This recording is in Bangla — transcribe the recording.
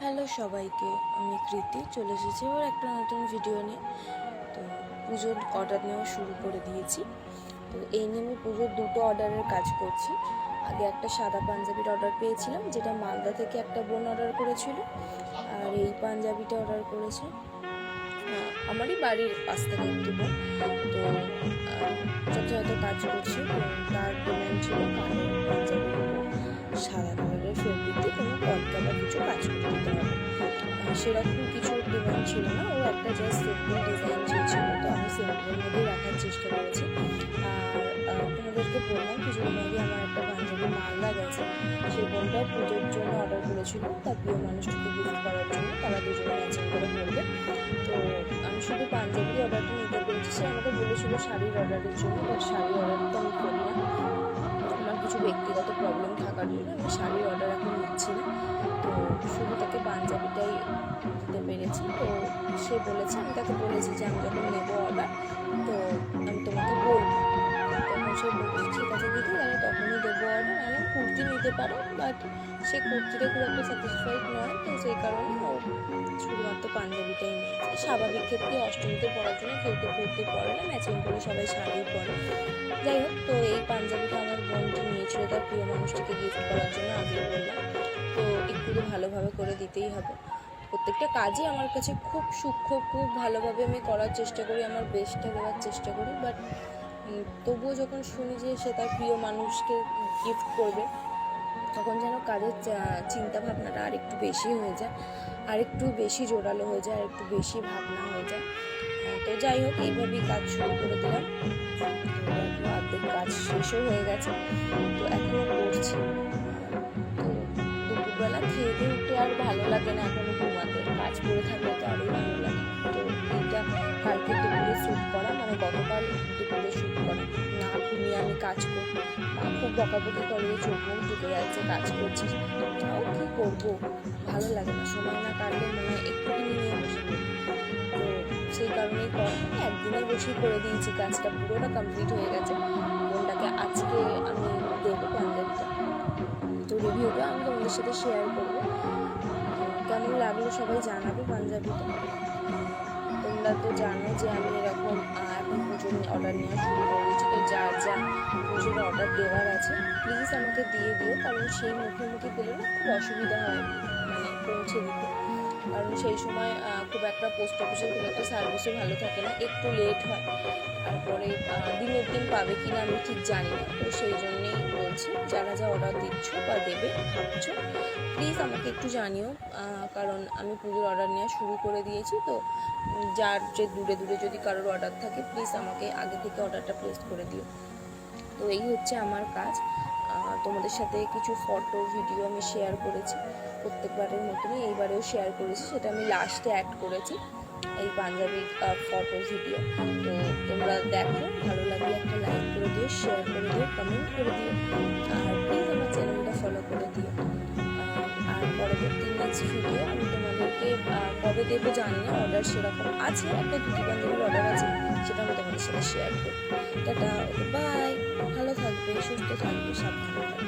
হ্যালো সবাইকে, আমি কৃতি চলে এসেছি এবার একটা নতুন ভিডিও নিয়ে। তো পুজোর অর্ডার নেওয়া শুরু করে দিয়েছি। তো এই নিয়ে আমি পুজোর দুটো অর্ডারের কাজ করছি। আগে একটা সাদা পাঞ্জাবির অর্ডার পেয়েছিলাম, যেটা মালদা থেকে একটা বোন অর্ডার করেছিল, আর এই পাঞ্জাবিটা অর্ডার করেছে আমারই বাড়ির পাশ থেকে একটি বোন। তো যথাযথ কাজ করছি। তো তার ডিমান্ড ছিল কালো পাঞ্জাবির উপর সাদা কালারের ফেব্রিক দিয়ে কোনো কটকা বা কিছু কাজ করে দিতে হবে। সেরকম কিছু ডিমান্ড ছিল না, ও একটা জাস্ট সিম্পল ডিজাইন চেয়েছিল। তো আমি সিম্পলের মধ্যেই রাখার চেষ্টা করেছি। আর তোমাদেরকে বললাম কিছুদিন আগে আমার একটা পাঞ্জাবি মালদা গেছে, সেই বোনটা পুজোর জন্য অর্ডার করেছিল তার প্রিয় মানুষটিকে গিফট করার জন্য। তারা দুজনে ম্যাচিং করে পড়বে। তো আমি শুধু পাঞ্জাবির অর্ডারটা নিতে পেরেছি। সে আমাকে বলেছিল শাড়ির অর্ডারের জন্য, বাট শাড়ির অর্ডারটা আমি করি না, আমার কিছু ব্যক্তিগত প্রবলেম থাকার জন্য আমি শাড়ির অর্ডার এখন নিচ্ছি না। তো শুধু তাকে পাঞ্জাবিটাই দিতে পেরেছি। তো সে বলেছে, আমি তাকে বলেছি যে আমি যখন নেবো অর্ডার তো আমি তোমাকে বলবো। তখন সে বলেছে ঠিক আছে দিদি, আমি তখনই দেবো অর্ডার। আমি কুর্তি নিতে পারো, বাট সে কুর্তিটা খুব একটা স্যাটিসফাইড নয়। তো সেই কারণে ও শুধুমাত্র পাঞ্জাবিটাই নিয়েছে। স্বাভাবিক ক্ষেত্রে অষ্টমীতে পরার জন্য কেউ তো কুর্তি পরে না, ম্যাচিং করে সবাই শাড়ি পরে। যাই হোক, তো এই পাঞ্জাবিটা আমার বোনটি নিয়েছিল তার প্রিয় মানুষটিকে গিফট করার জন্য, আগেই বললাম। তো একটু তো ভালোভাবে করে দিতেই হবে। প্রত্যেকটা কাজই আমার কাছে খুব সূক্ষ্ম, খুব ভালোভাবে আমি করার চেষ্টা করি, আমার বেস্টটা দেওয়ার চেষ্টা করি। বাট তবুও যখন শুনি যে সে তার প্রিয় মানুষকে গিফট করবে, তখন যেন কাজের চিন্তা ভাবনাটা আর একটু বেশি হয়ে যায়, আর একটু বেশি জোরালো হয়ে যায়, আর একটু বেশি ভাবনা হয়ে যায়। তো যাই হোক, এইভাবেই কাজ শুরু করে দিলাম। অর্ধেক কাজ শেষও হয়ে গেছে, তো এখনও করছি। তো দুপুরবেলা খেয়ে দিয়ে উঠে আর ভালো লাগে না এখনো ঘুমাতে, কাজ করে থাকলে তো আরোই ভালো লাগে। তো এইটা কালকে দুপুরে শ্যুট করা, মানে গতকাল দুপুরে শ্যুট করা। না ঘুমিয়ে আমি কাজ করি, খুব বকাবকি করে, চোখ মুখ ঢুকে যাচ্ছে, কাজ করছিস, তাও কী করবো, ভালো লাগে না। সময় না কাটলে মনে হয় একটুখানি নিয়ে বসে পড়ি। তো সেই কারণেই একদিনে বসেই করে দিয়েছি, কাজটা পুরোটা কমপ্লিট হয়ে গেছে। বোনটাকে আজকে আমি দেবো পাঞ্জাবিটা, তো রিভিউটা আমি তোমাদের সাথে শেয়ার করবো। কেমন লাগলো সবাই জানাবে পাঞ্জাবিটা। তোমরা তো জানো যে আমি এরকম এখন পুজোর অর্ডার নেওয়া শুরু করেছি। তো যা যা পুজোর অর্ডার দেওয়ার আছে প্লিজ আমাকে দিয়ে দিও, কারণ সেই মুখোমুখি দিলে না খুব অসুবিধা হয় মানে পৌঁছে দিতে। কারণ সেই সময় খুব একটা পোস্ট অফিসের খুব একটা সার্ভিসও ভালো থাকে না, একটু লেট হয়। তারপরে দিনের দিন পাবে কি না আমি ঠিক জানি না। তো সেই জন্যেই বলছি, যারা যা অর্ডার দিচ্ছ বা দেবে ভাবছো, প্লিজ আমাকে একটু জানিও। কারণ আমি পুজোর অর্ডার নেওয়া শুরু করে দিয়েছি। তো যার যে দূরে দূরে যদি কারোর অর্ডার থাকে, প্লিজ আমাকে আগে থেকে অর্ডারটা প্লেস করে দিও। তো এই হচ্ছে আমার কাজ। তোমাদের সাথে কিছু ফটো ভিডিও আমি শেয়ার করেছি, প্রত্যেকবারের মতনই এইবারেও শেয়ার করেছি। সেটা আমি লাস্টে অ্যাড করেছি, এই পাঞ্জাবির ফটো ভিডিও। তো তোমরা দেখো, ভালো লাগলে একটা লাইক করে দিও, শেয়ার করে দিও, কমেন্ট করে দিও, আর প্লিজ আমার চ্যানেলটা ফলো করে দিও। আর পরবর্তী নেক্সট ভিডিও আমি তোমাদেরকে কবে দেবো জানি না, অর্ডার সেরকম আছে, একটা ধুতি পাঞ্জাবির অর্ডার আছে, সেটা আমি তোমাদের সাথে শেয়ার করবো। টাটা, বাই, ভালো থাকবে, সুস্থ থাকবে, সাবধানে থাকবে।